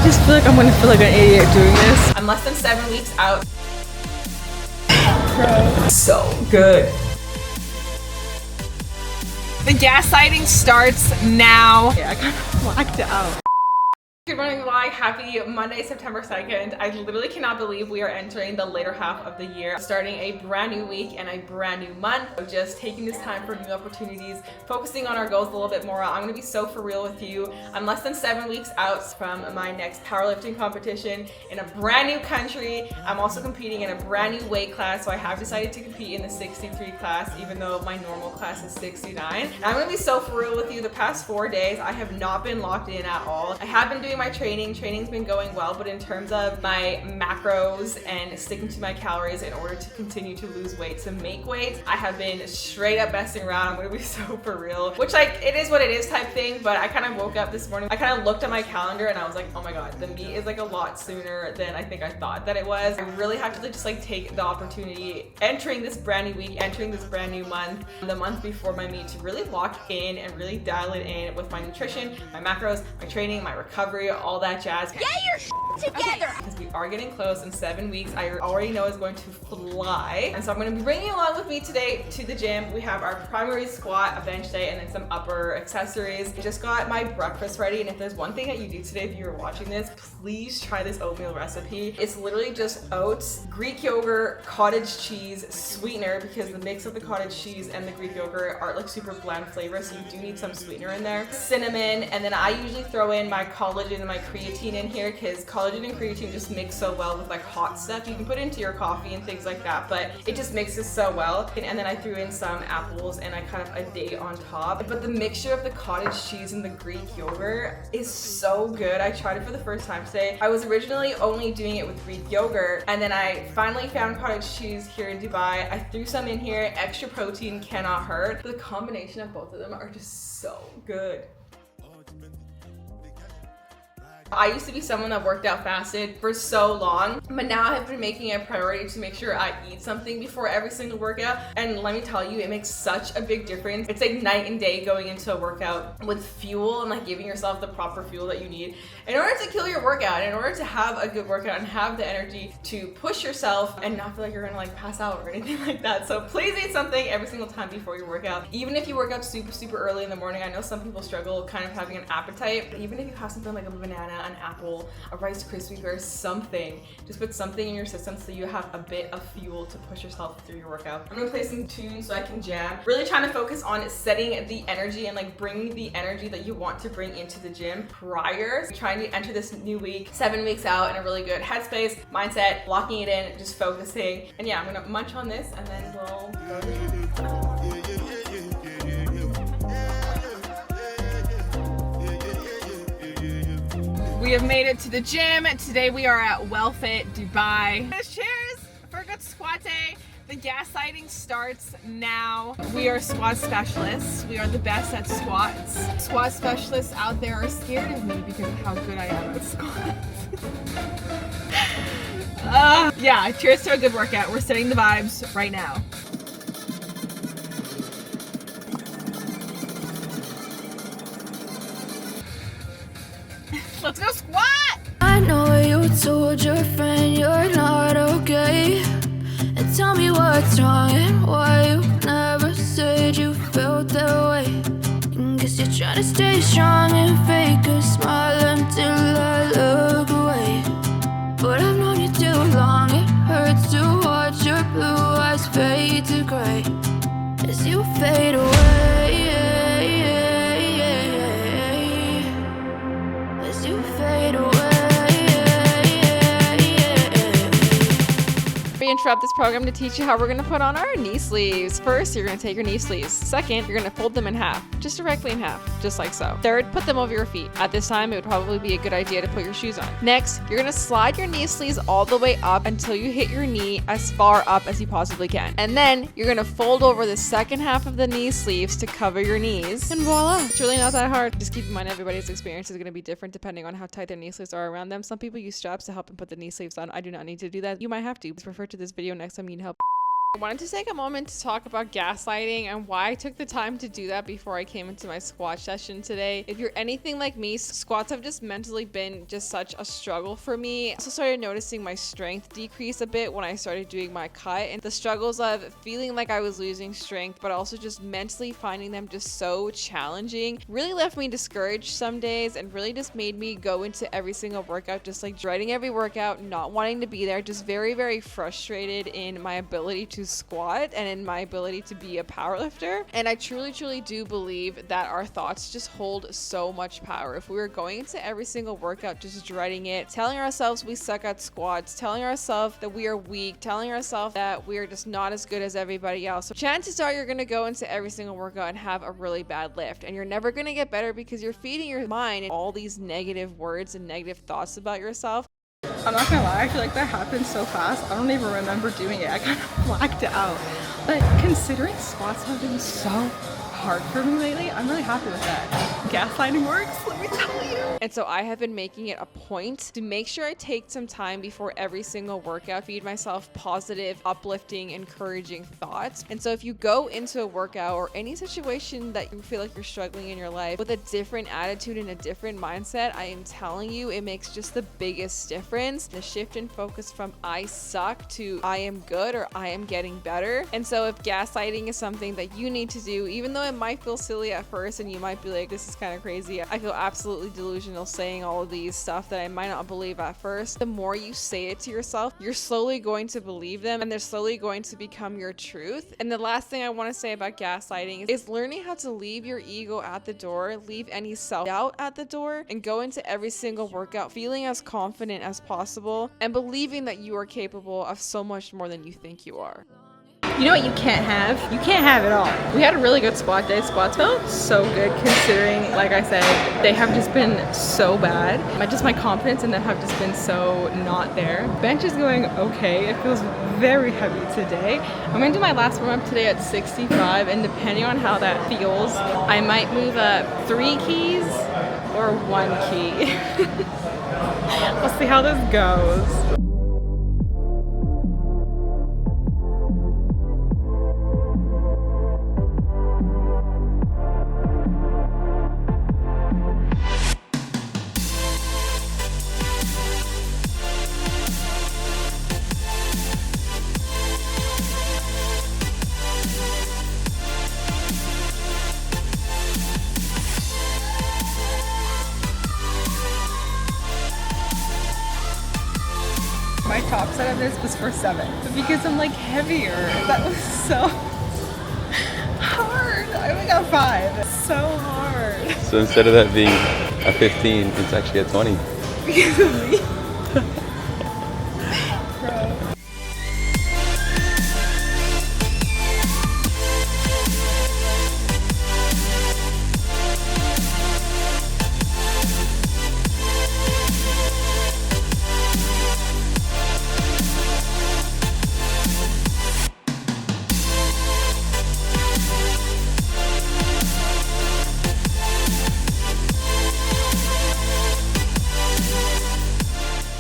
just feel like I'm gonna feel like an idiot doing this. I'm less than 7 weeks out. So good. The gaslighting starts now. Yeah, I kind of blacked out. Good morning, vlog. Happy Monday, September 2nd. I literally cannot believe we are entering the later half of the year, starting a brand new week and a brand new month of just taking this time for new opportunities, focusing on our goals a little bit more. I'm gonna be so for real with you. I'm less than 7 weeks out from my next powerlifting competition in a brand new country. I'm also competing in a brand new weight class, so I have decided to compete in the 63 class, even though my normal class is 69. And I'm gonna be so for real with you. The past 4 days, I have not been locked in at all. I have been doing my training's been going well, but in terms of my macros and sticking to my calories in order to continue to lose weight, to make weight, I have been straight up messing around. I'm gonna be so for real, which like it is what it is type thing. But I kind of woke up this morning, I kind of looked at my calendar and I was like, oh my god, the meet is like a lot sooner than I think I thought that it was. I really have to just like take the opportunity entering this brand new week, entering this brand new month, the month before my meet, to really lock in and really dial it in with my nutrition, my macros, my training, my recovery, all that jazz. Get your together! Okay. Because we are getting close. In 7 weeks, I already know is going to fly. And so I'm going to be bringing you along with me today to the gym. We have our primary squat, a bench day, and then some upper accessories. I just got my breakfast ready, and if there's one thing that you do today, if you're watching this, please try this oatmeal recipe. It's literally just oats, Greek yogurt, cottage cheese, sweetener, because the mix of the cottage cheese and the Greek yogurt are like super bland flavors, so you do need some sweetener in there. Cinnamon, and then I usually throw in my collagen and my creatine in here, because collagen and creatine just mix so well with like hot stuff. You can put it into your coffee and things like that, but it just mixes so well. And then I threw in some apples and I kind of a date on top. But the mixture of the cottage cheese and the Greek yogurt is so good. I tried it for the first time today. I was originally only doing it with Greek yogurt, and then I finally found cottage cheese here in Dubai. I threw some in here. Extra protein cannot hurt. The combination of both of them are just so good. I used to be someone that worked out fasted for so long, but now I have been making it a priority to make sure I eat something before every single workout. And let me tell you, it makes such a big difference. It's like night and day going into a workout with fuel and like giving yourself the proper fuel that you need in order to kill your workout, in order to have a good workout and have the energy to push yourself and not feel like you're gonna like pass out or anything like that. So please eat something every single time before your workout. Even if you work out super early in the morning, I know some people struggle kind of having an appetite, but even if you have something like a banana, an apple, a Rice Krispie or something, just put something in your system so you have a bit of fuel to push yourself through your workout. I'm gonna play some tunes so I can jam. Really trying to focus on setting the energy and like bringing the energy that you want to bring into the gym prior. So trying to enter this new week, 7 weeks out, in a really good headspace, mindset, locking it in, just focusing. And yeah, I'm gonna munch on this and then we'll go to the gym. We have made it to the gym. Today we are at WellFit Dubai. Cheers for a good squat day. The gaslighting starts now. We are squat specialists. We are the best at squats. Squat specialists out there are scared of me because of how good I am at squats. Yeah, cheers to a good workout. We're setting the vibes right now. Let's go squat! I know you told your friend you're not okay, and tell me what's wrong and why you never said you felt that way. And guess you're trying to stay strong and fake a smile until I look away. But I've known you too long, it hurts to watch your blue eyes fade to gray as you fade away. As you fade away. We interrupt this program to teach you how we're going to put on our knee sleeves. First, you're going to take your knee sleeves. Second, you're going to fold them in half, just directly in half, just like so. Third, put them over your feet. At this time, it would probably be a good idea to put your shoes on. Next, you're going to slide your knee sleeves all the way up until you hit your knee as far up as you possibly can. And then you're going to fold over the second half of the knee sleeves to cover your knees. And voila, it's really not that hard. Just keep in mind everybody's experience is going to be different depending on how tight their knee sleeves are around them. Some people use straps to help them put the knee sleeves on. I do not need to do that. You might have to. Just refer to this video next time you need help. I wanted to take a moment to talk about gaslighting and why I took the time to do that before I came into my squat session today. If you're anything like me, squats have just mentally been just such a struggle for me. I also started noticing my strength decrease a bit when I started doing my cut, and the struggles of feeling like I was losing strength, but also just mentally finding them just so challenging really left me discouraged some days and really just made me go into every single workout just like dreading every workout, not wanting to be there, just very, very frustrated in my ability to squat and in my ability to be a powerlifter. And I truly do believe that our thoughts just hold so much power. If we were going into every single workout just dreading it, telling ourselves we suck at squats, telling ourselves that we are weak, telling ourselves that we are just not as good as everybody else, so chances are you're going to go into every single workout and have a really bad lift, and you're never going to get better because you're feeding your mind all these negative words and negative thoughts about yourself. I'm not gonna lie, I feel like that happened so fast. I don't even remember doing it. I kind of blacked it out. But considering squats have been so hard for me lately, I'm really happy with that. Gaslighting works, let me tell you. And so I have been making it a point to make sure I take some time before every single workout, feed myself positive, uplifting, encouraging thoughts. And so if you go into a workout or any situation that you feel like you're struggling in your life with a different attitude and a different mindset, I am telling you, it makes just the biggest difference. The shift in focus from I suck to I am good or I am getting better. And so if gaslighting is something that you need to do, even though it might feel silly at first and you might be like, this is kind of crazy, I feel absolutely delusional saying all of these stuff that I might not believe at first, the more you say it to yourself, you're slowly going to believe them and they're slowly going to become your truth. And the last thing I want to say about gaslighting is learning how to leave your ego at the door, leave any self-doubt at the door, and go into every single workout feeling as confident as possible and believing that you are capable of so much more than you think you are. You know what you can't have? You can't have it all. We had a really good squat day. Squats felt so good considering, like I said, they have just been so bad. My confidence in them have just been so not there. Bench is going okay. It feels very heavy today. I'm going to do my last warm up today at 65, and depending on how that feels, I might move up 3 keys or 1 key. We'll see how this goes. My top set of this was for 7, but because I'm like heavier, that was so hard. I only got 5. It's so hard. So instead of that being a 15, it's actually a 20. Because of me. Bro.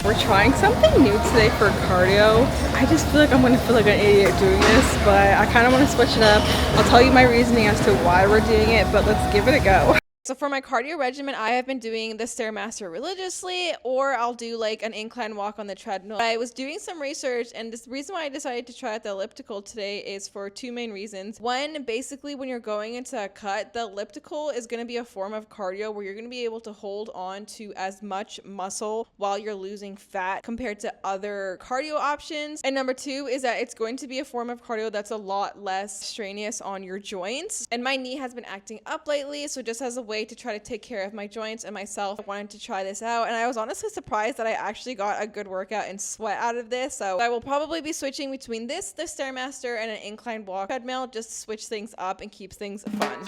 We're trying something new today for cardio. I just feel like I'm going to feel like an idiot doing this, but I kind of want to switch it up. I'll tell you my reasoning as to why we're doing it, but let's give it a go. So for my cardio regimen, I have been doing the Stairmaster religiously, or I'll do like an incline walk on the treadmill. I was doing some research, and the reason why I decided to try out the elliptical today is for 2 main reasons. One, basically when you're going into a cut, the elliptical is going to be a form of cardio where you're going to be able to hold on to as much muscle while you're losing fat compared to other cardio options. And number 2 is that it's going to be a form of cardio that's a lot less strenuous on your joints. And my knee has been acting up lately, so just as a way to try to take care of my joints and myself, I wanted to try this out, and I was honestly surprised that I actually got a good workout and sweat out of this. So I will probably be switching between the Stairmaster and an incline walk treadmill, just to switch things up and keep things fun.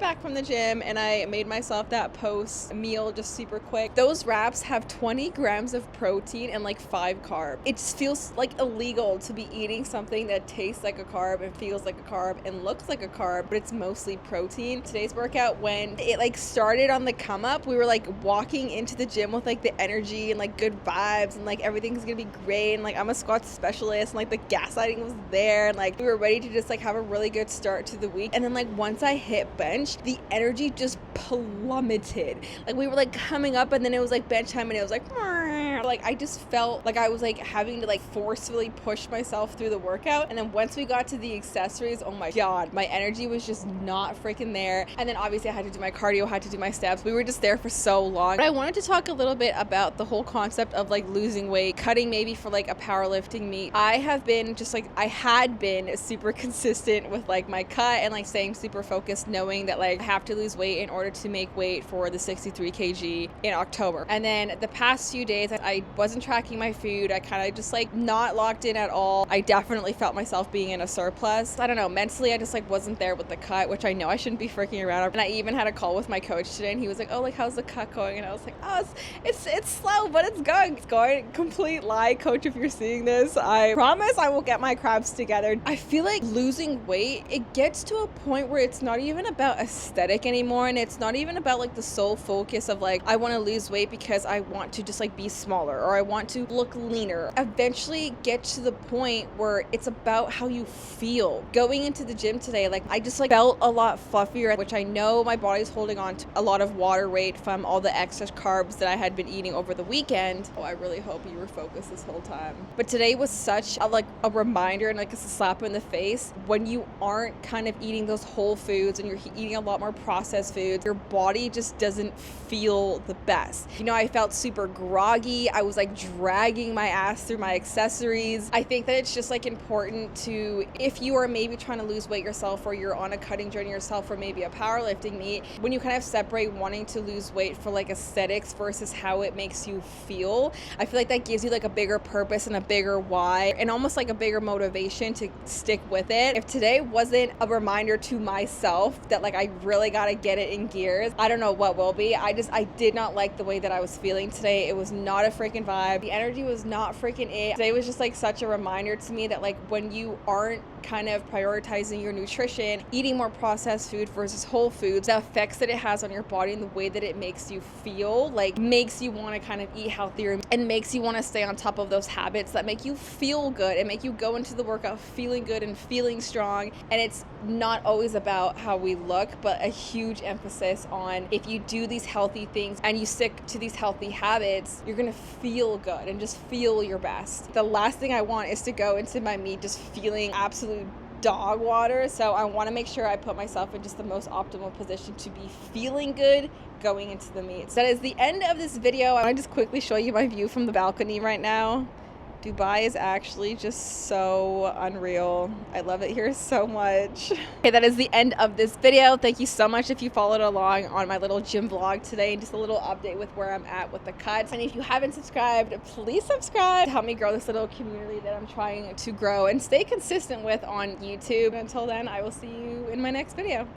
back from the gym and I made myself that post meal just super quick. Those wraps have 20 grams of protein and like 5 carbs. It just feels like illegal to be eating something that tastes like a carb and feels like a carb and looks like a carb, but it's mostly protein. Today's workout, when it like started on the come up, we were like walking into the gym with like the energy and like good vibes and like everything's gonna be great, and like I'm a squat specialist and like the gaslighting was there, and like we were ready to just like have a really good start to the week. And then like once I hit bench, the energy just plummeted. Like we were like coming up and then it was like bench time and it was like I just felt like I was like having to like forcefully push myself through the workout. And then once we got to the accessories, oh my god, my energy was just not freaking there. And then obviously I had to do my cardio, had to do my steps. We were just there for so long. But I wanted to talk a little bit about the whole concept of like losing weight, cutting maybe for like a powerlifting meet. I have been just like, I had been super consistent with like my cut and like staying super focused, knowing that like I have to lose weight in order to make weight for the 63 kg in October. And then the past few days I wasn't tracking my food. I kind of just like not locked in at all. I definitely felt myself being in a surplus. I don't know, mentally I just like wasn't there with the cut, which I know I shouldn't be freaking around. And I even had a call with my coach today and he was like, oh, like how's the cut going? And I was like, oh, it's slow, but it's going. It's going. Complete lie, coach, if you're seeing this. I promise I will get my crabs together. I feel like losing weight, it gets to a point where it's not even about aesthetic anymore, and it's not even about like the sole focus of like I want to lose weight because I want to just like be smaller or I want to look leaner. Eventually get to the point where it's about how you feel. Going into the gym today, like I just like felt a lot fluffier, which I know my body's holding on to a lot of water weight from all the excess carbs that I had been eating over the weekend. Oh, I really hope you were focused this whole time. But today was such a reminder and like a slap in the face. When you aren't kind of eating those whole foods and you're eating a lot more processed foods, your body just doesn't feel the best. You know, I felt super groggy. I was like dragging my ass through my accessories. I think that it's just like important to, if you are maybe trying to lose weight yourself or you're on a cutting journey yourself or maybe a powerlifting meet, when you kind of separate wanting to lose weight for like aesthetics versus how it makes you feel, I feel like that gives you like a bigger purpose and a bigger why and almost like a bigger motivation to stick with it. If today wasn't a reminder to myself that like I really gotta get it in gears, I don't know what will be. I did not like the way that I was feeling today. It was not a freaking vibe. The energy was not freaking it. Today was just like such a reminder to me that like when you aren't kind of prioritizing your nutrition, eating more processed food versus whole foods, the effects that it has on your body and the way that it makes you feel, like makes you want to kind of eat healthier and makes you want to stay on top of those habits that make you feel good and make you go into the workout feeling good and feeling strong. And it's not always about how we look, but a huge emphasis on if you do these healthy things and you stick to these healthy habits, you're gonna feel good and just feel your best. The last thing I want is to go into my meet just feeling absolute dog water. So I want to make sure I put myself in just the most optimal position to be feeling good going into the meet. So that is the end of this video. I want to just quickly show you my view from the balcony right now. Dubai is actually just so unreal. I love it here so much. Okay, that is the end of this video. Thank you so much if you followed along on my little gym vlog today, and just a little update with where I'm at with the cuts. And if you haven't subscribed, please subscribe to help me grow this little community that I'm trying to grow and stay consistent with on YouTube. Until then, I will see you in my next video.